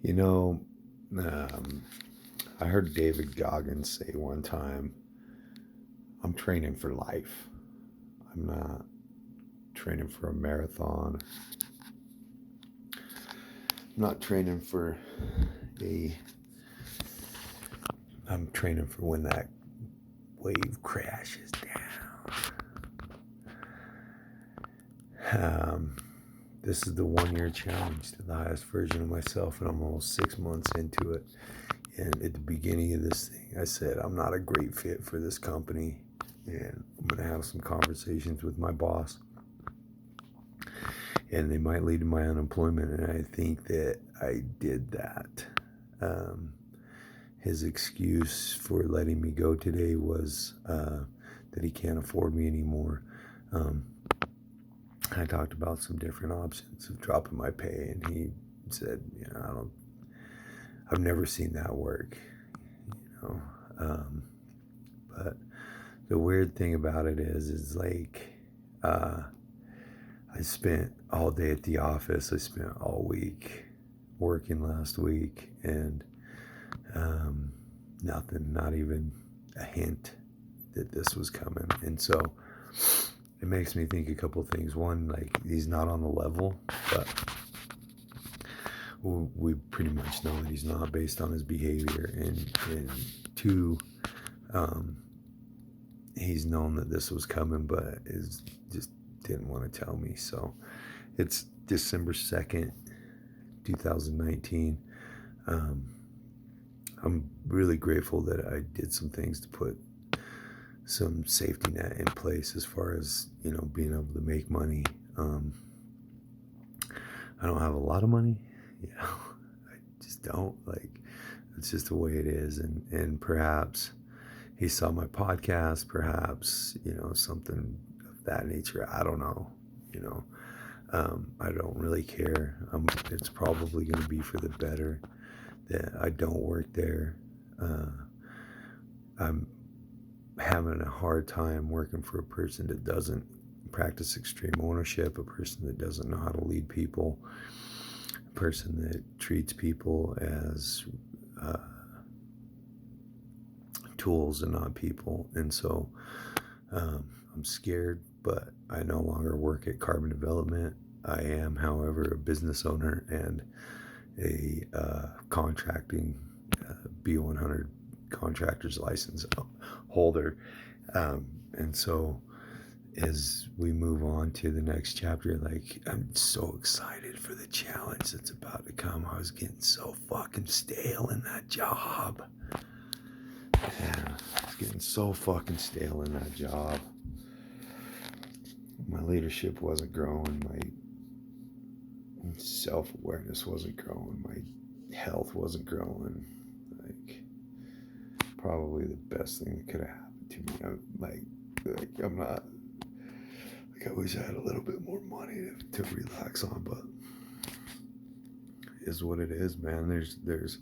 You know, um, I heard David Goggins say one time, I'm training for life. I'm not training for a marathon. I'm not training for a. I'm training for when that wave crashes down. This is the 1 year challenge to the highest version of myself, and I'm almost 6 months into it. And at the beginning of this thing, I said, I'm not a great fit for this company, and I'm going to have some conversations with my boss, and they might lead to my unemployment. And I think that I did that. Um, his excuse for letting me go today was that he can't afford me anymore. Um, I talked about some different options of dropping my pay, and he said, I've never seen that work, you know. But the weird thing about it is like, I spent all day at the office. I spent all week working last week, and nothing, not even a hint that this was coming. And so it makes me think a couple things. One, like, he's not on the level, but we pretty much know that he's not based on his behavior. And two, um, he's known that this was coming, but is just didn't want to tell me. So it's December 2nd, 2019. I'm really grateful that I did some things to put some safety net in place as far as, being able to make money. I don't have a lot of money, I just don't. Like, it's just the way it is. And perhaps he saw my podcast, perhaps, something of that nature. I don't know, you know. I don't really care. It's probably going to be for the better that I don't work there. I'm having a hard time working for a person that doesn't practice extreme ownership, a person that doesn't know how to lead people, a person that treats people as tools and not people. And so I'm scared, but I no longer work at Carbon Development. I am, however, a business owner and a contracting B100 contractor's license holder. And so as we move on to the next chapter, like, I'm so excited for the challenge that's about to come. I was getting so fucking stale in that job. Yeah, I was getting so fucking stale in that job. My leadership wasn't growing. My self-awareness wasn't growing. My health wasn't growing. Like, probably the best thing that could have happened to me. I'm not, like, I wish I had a little bit more money to relax on, but is what it is, man. There's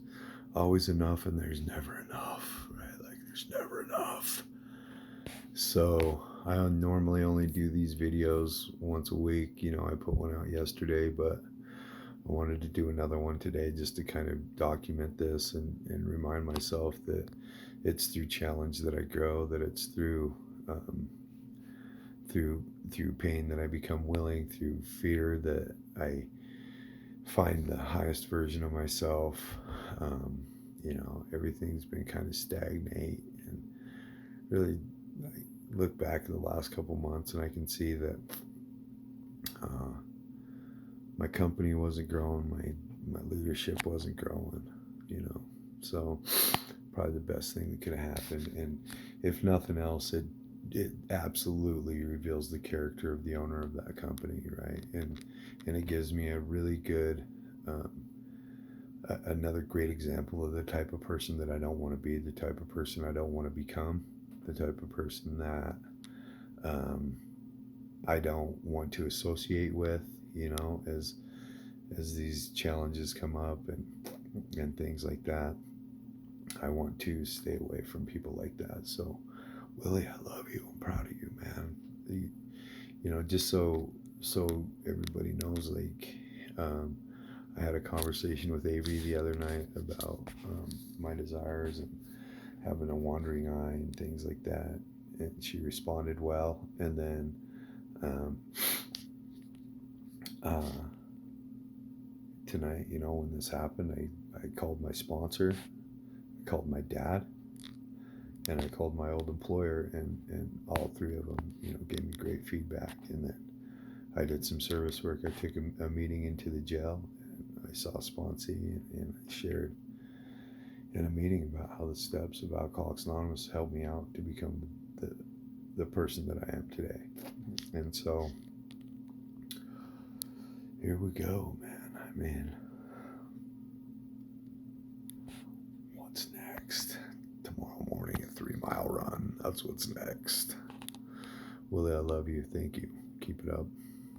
always enough, and there's never enough, right? Like, there's never enough. So I normally only do these videos once a week. I put one out yesterday, but I wanted to do another one today just to kind of document this and remind myself that it's through challenge that I grow, that it's through pain that I become willing, through fear that I find the highest version of myself. Everything's been kind of stagnate, and really, I look back at the last couple months and I can see that my company wasn't growing, my leadership wasn't growing, so probably the best thing that could have happened. And if nothing else, it absolutely reveals the character of the owner of that company, right? And it gives me a really good another great example of the type of person that I don't want to be, the type of person I don't want to become, the type of person that I don't want to associate with, as these challenges come up and things like that. I want to stay away from people like that. So, Willie, I love you. I'm proud of you, man. Just so everybody knows, like, I had a conversation with Avery the other night about my desires and having a wandering eye and things like that. And she responded well. And then um, uh, tonight, when this happened, I called my sponsor, I called my dad, and I called my old employer, and all three of them, gave me great feedback. And then I did some service work. I took a meeting into the jail, and I saw Sponsee, and I shared in a meeting about how the steps of Alcoholics Anonymous helped me out to become the person that I am today. And so here we go, man. I mean, what's next? Tomorrow morning, a 3-mile run. That's what's next. Willie, I love you. Thank you. Keep it up.